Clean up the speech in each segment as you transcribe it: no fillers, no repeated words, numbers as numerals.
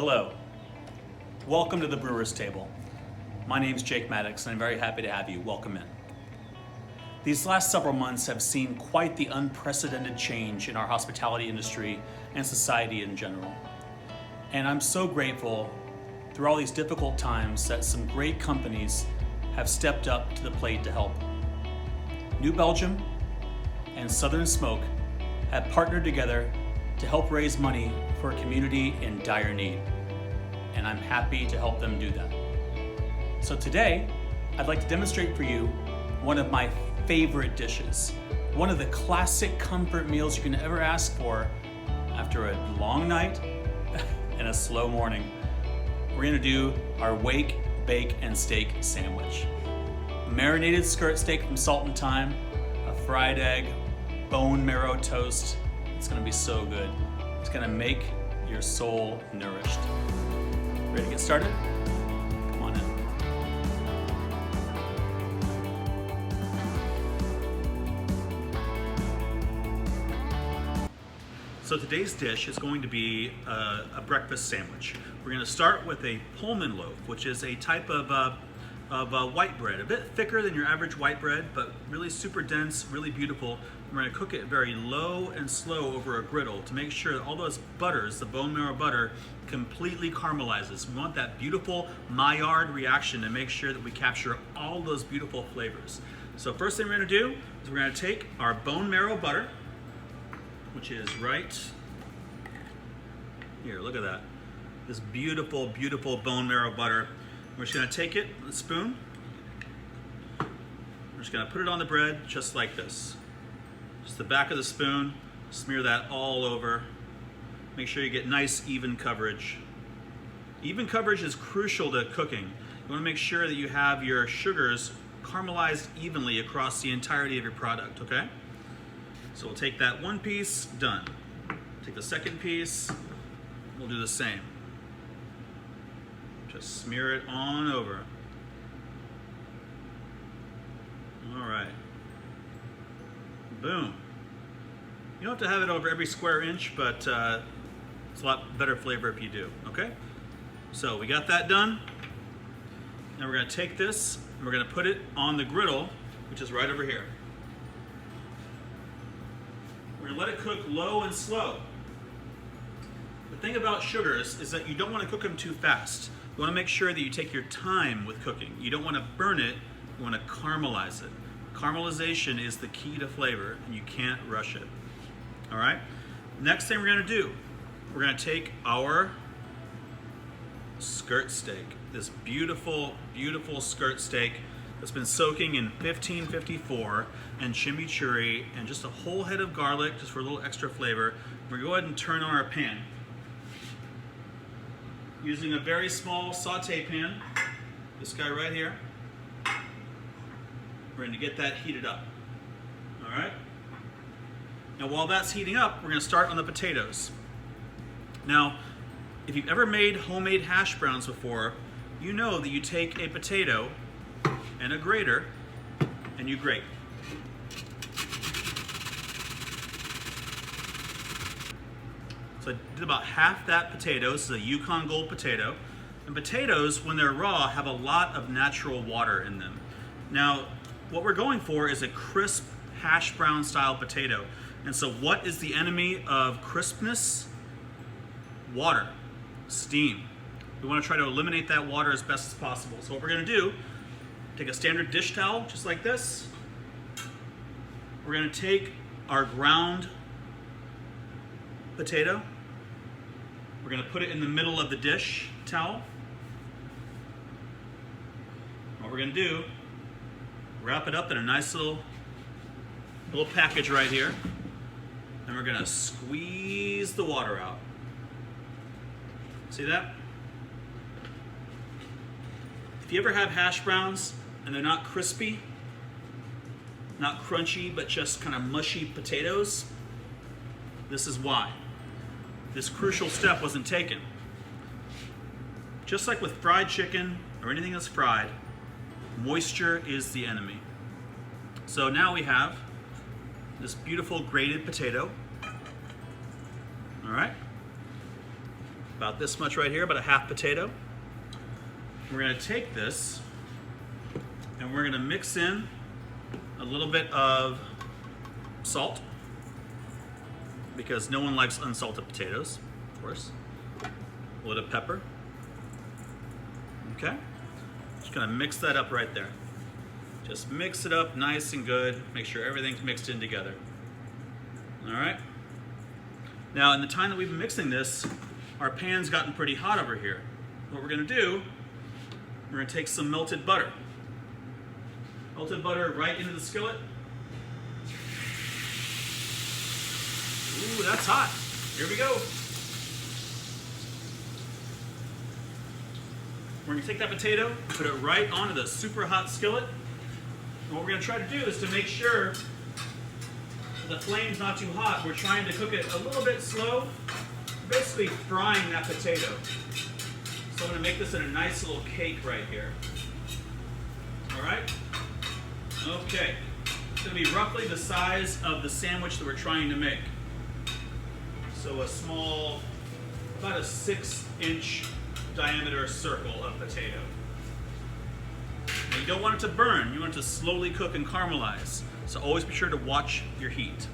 Hello, welcome to the Brewers Table. My name's Jake Maddux and I'm very happy to have you. Welcome in. These last several months have seen quite the unprecedented change in our hospitality industry and society in general. And I'm so grateful through all these difficult times that some great companies have stepped up to the plate to help. New Belgium and Southern Smoke have partnered together to help raise money for a community in dire need. And I'm happy to help them do that. So today, I'd like to demonstrate for you one of my favorite dishes, one of the classic comfort meals you can ever ask for after a long night and a slow morning. We're gonna do our wake, bake, and steak sandwich. Marinated skirt steak from Salt and Thyme, a fried egg, bone marrow toast. It's gonna be so good. It's gonna make your soul nourished. Ready to get started? Come on in. So today's dish is going to be a breakfast sandwich. We're gonna start with a Pullman loaf, which is a type of white bread, a bit thicker than your average white bread, but really super dense, really beautiful. We're gonna cook it very low and slow over a griddle to make sure that all those butters, the bone marrow butter, completely caramelizes. We want that beautiful Maillard reaction to make sure that we capture all those beautiful flavors. So first thing we're gonna do is we're gonna take our bone marrow butter, which is right here, look at that. This beautiful, beautiful bone marrow butter. We're just gonna take it with a spoon. We're just gonna put it on the bread just like this. Just the back of the spoon, smear that all over. Make sure you get nice, even coverage. Even coverage is crucial to cooking. You wanna make sure that you have your sugars caramelized evenly across the entirety of your product, okay? So we'll take that one piece, done. Take the second piece, we'll do the same. Just smear it on over. All right. Boom. You don't have to have it over every square inch, but it's a lot better flavor if you do, okay? So we got that done. Now we're gonna take this and we're gonna put it on the griddle, which is right over here. We're gonna let it cook low and slow. The thing about sugars is that you don't wanna cook them too fast. You wanna make sure that you take your time with cooking. You don't wanna burn it, you wanna caramelize it. Caramelization is the key to flavor and you can't rush it. All right? Next thing we're gonna do, we're gonna take our skirt steak, this beautiful, beautiful skirt steak that's been soaking in 1554 and chimichurri and just a whole head of garlic just for a little extra flavor. We're gonna go ahead and turn on our pan. Using a very small saute pan, this guy right here, we're going to get that heated up. All right? Now while that's heating up, we're going to start on the potatoes. Now, if you've ever made homemade hash browns before, you know that you take a potato and a grater and you grate. So I did about half that potato. This is a Yukon Gold potato. And potatoes, when they're raw, have a lot of natural water in them. Now, what we're going for is a crisp hash brown style potato. And so what is the enemy of crispness? Water, steam. We want to try to eliminate that water as best as possible. So what we're going to do, take a standard dish towel, just like this. We're going to take our ground potato. We're going to put it in the middle of the dish towel. What we're going to do, wrap it up in a nice little package right here. And we're going to squeeze the water out. See that? If you ever have hash browns and they're not crispy, not crunchy, but just kind of mushy potatoes, this is why. This crucial step wasn't taken. Just like with fried chicken or anything that's fried, moisture is the enemy. So now we have this beautiful grated potato. All right. about this much right here, about a half potato. We're gonna take this and we're gonna mix in a little bit of salt, because no one likes unsalted potatoes, of course. A little pepper. Okay, just gonna mix that up right there. Just mix it up nice and good. Make sure everything's mixed in together. All right. Now, in the time that we've been mixing this, our pan's gotten pretty hot over here. What we're gonna do, we're gonna take some melted butter. Melted butter right into the skillet. Ooh, that's hot. Here we go. We're gonna take that potato, put it right onto the super hot skillet. And what we're gonna try to do is to make sure the flame's not too hot. We're trying to cook it a little bit slow, basically frying that potato. So I'm gonna make this in a nice little cake right here. All right? Okay. It's gonna be roughly the size of the sandwich that we're trying to make. So a small, about a 6-inch diameter circle of potato. Now you don't want it to burn, you want it to slowly cook and caramelize. So always be sure to watch your heat.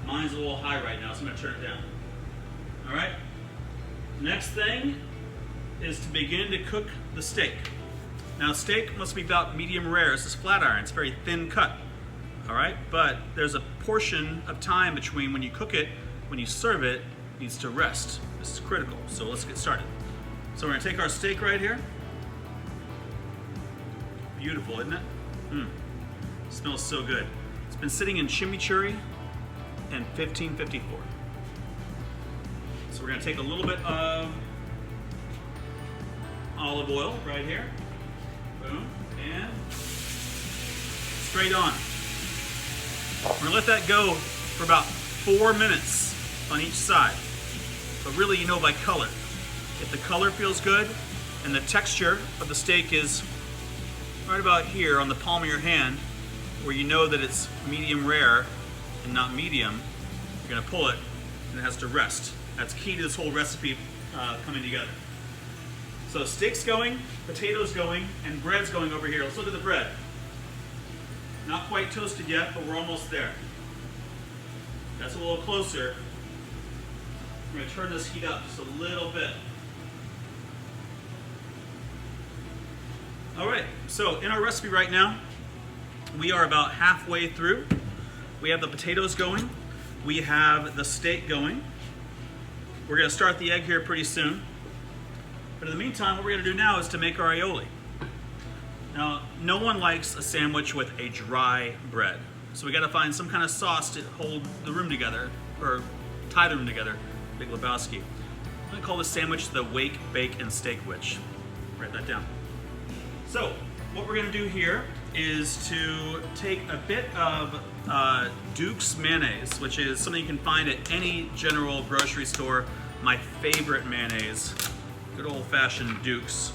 Mine's a little high right now, so I'm gonna turn it down. All right? Next thing is to begin to cook the steak. Now steak must be about medium rare. This is flat iron, it's very thin cut. All right, but there's a portion of time between when you cook it, when you serve it, needs to rest. This is critical, so let's get started. So we're gonna take our steak right here. Beautiful, isn't it? Smells so good. It's been sitting in chimichurri in 1554. So we're gonna take a little bit of olive oil right here. Boom, and straight on. We're gonna let that go for about 4 minutes on each side. But really, you know by color. If the color feels good and the texture of the steak is right about here on the palm of your hand, where you know that it's medium rare and not medium, you're gonna pull it and it has to rest. That's key to this whole recipe coming together. So steak's going, potatoes going, and bread's going over here. Let's look at the bread. Not quite toasted yet, but we're almost there. That's a little closer. I'm gonna turn this heat up just a little bit. All right, so in our recipe right now, we are about halfway through. We have the potatoes going. We have the steak going. We're gonna start the egg here pretty soon. But in the meantime, what we're gonna do now is to make our aioli. Now, no one likes a sandwich with a dry bread. So we gotta find some kind of sauce to hold the room together, or tie the room together, Big Lebowski. I'm gonna call this sandwich the Wake, Bake, and Steak Witch. Write that down. So, what we're gonna do here is to take a bit of Duke's mayonnaise, which is something you can find at any general grocery store. My favorite mayonnaise, good old-fashioned Duke's.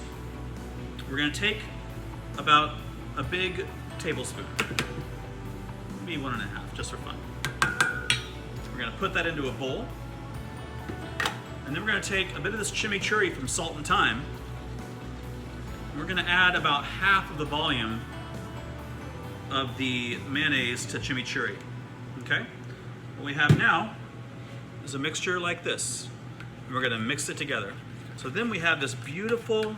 We're gonna take about a big tablespoon, maybe 1.5, just for fun. We're gonna put that into a bowl, and then we're gonna take a bit of this chimichurri from Salt and Thyme. We're gonna add about half of the volume of the mayonnaise to chimichurri, okay? What we have now is a mixture like this, and we're gonna mix it together. So then we have this beautiful,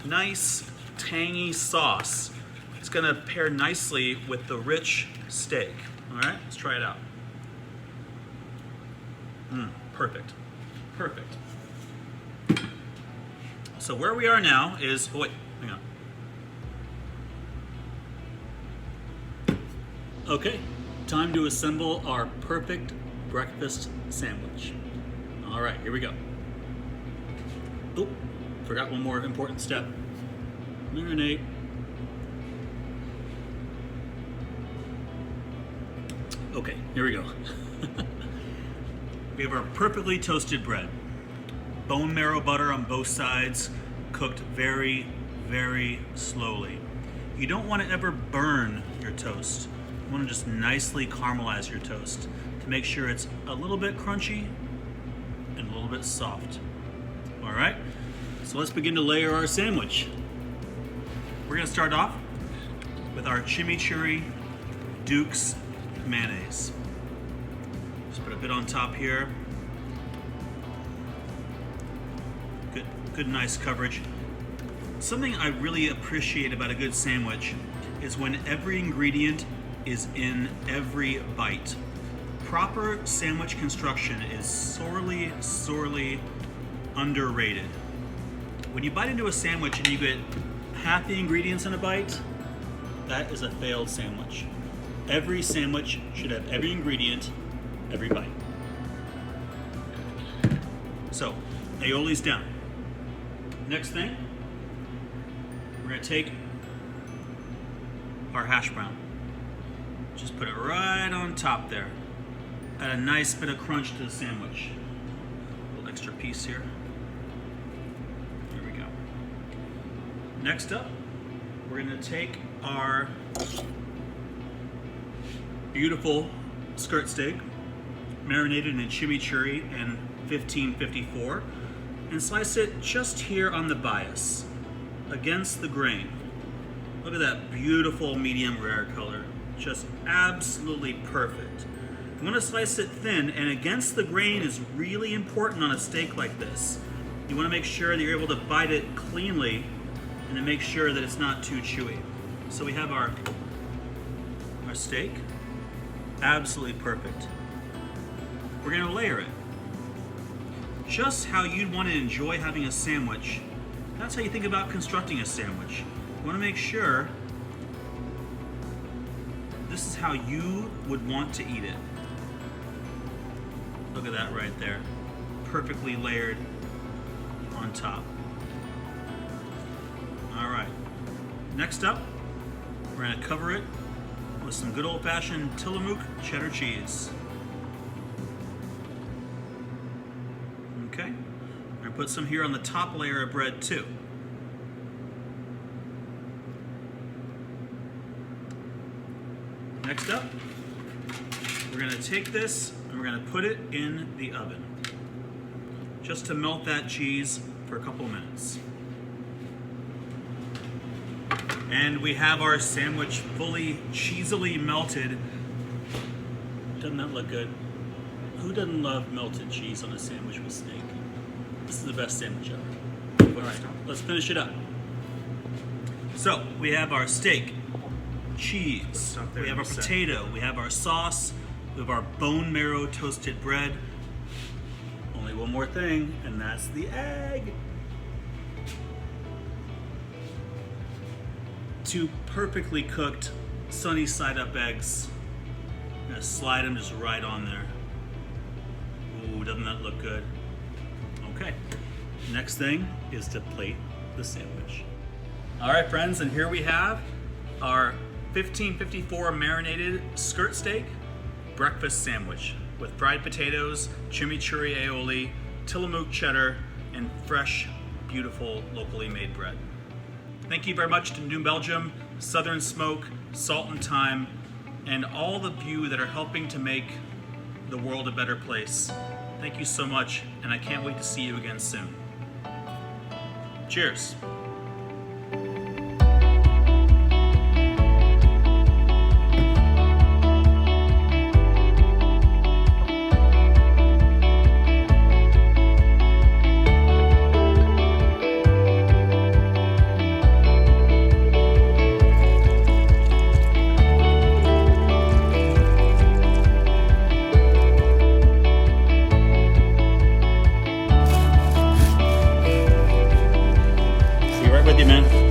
nice, tangy sauce. It's gonna pair nicely with the rich steak. All right, let's try it out. Perfect, perfect. So where we are now is, oh wait, hang on. Okay, time to assemble our perfect breakfast sandwich. All right, here we go. Oh, forgot one more important step. Marinate. Okay, here we go. We have our perfectly toasted bread. Bone marrow butter on both sides, cooked very, very slowly. You don't want to ever burn your toast. You want to just nicely caramelize your toast to make sure it's a little bit crunchy and a little bit soft. All right, so let's begin to layer our sandwich. We're gonna start off with our chimichurri Duke's mayonnaise. Just put a bit on top here. Good, nice coverage. Something I really appreciate about a good sandwich is when every ingredient is in every bite. Proper sandwich construction is sorely underrated. When you bite into a sandwich and you get half the ingredients in a bite, that is a failed sandwich. Every sandwich should have every ingredient, every bite. So, aioli's down. Next thing, we're gonna take our hash brown. Just put it right on top there. Add a nice bit of crunch to the sandwich. A little extra piece here. There we go. Next up, we're gonna take our beautiful skirt steak, marinated in chimichurri and 1554, and slice it just here on the bias, against the grain. Look at that beautiful medium rare color. Just absolutely perfect. You want to slice it thin, and against the grain is really important on a steak like this. You want to make sure that you're able to bite it cleanly and to make sure that it's not too chewy. So we have our steak, absolutely perfect. We're going to layer it. Just how you'd want to enjoy having a sandwich. That's how you think about constructing a sandwich. You want to make sure this is how you would want to eat it. Look at that right there. Perfectly layered on top. All right. Next up, we're going to cover it with some good old-fashioned Tillamook cheddar cheese. Okay. We're going to put some here on the top layer of bread too. Next up, we're going to take this and we're going to put it in the oven just to melt that cheese for a couple of minutes. And we have our sandwich fully cheesily melted. Doesn't that look good? Who doesn't love melted cheese on a sandwich with steak? This is the best sandwich ever. All right, let's finish it up. So we have our steak, cheese, we have our potato, we have our sauce, we have our bone marrow toasted bread. Only one more thing, and that's the egg. Two perfectly cooked, sunny side up eggs. I'm gonna slide them just right on there. Ooh, doesn't that look good? Okay, next thing is to plate the sandwich. All right, friends, and here we have our 1554 marinated skirt steak breakfast sandwich with fried potatoes, chimichurri aioli, Tillamook cheddar, and fresh, beautiful, locally made bread. Thank you very much to New Belgium, Southern Smoke, Salt and Thyme, and all of you that are helping to make the world a better place. Thank you so much, and I can't wait to see you again soon. Cheers. With you, man.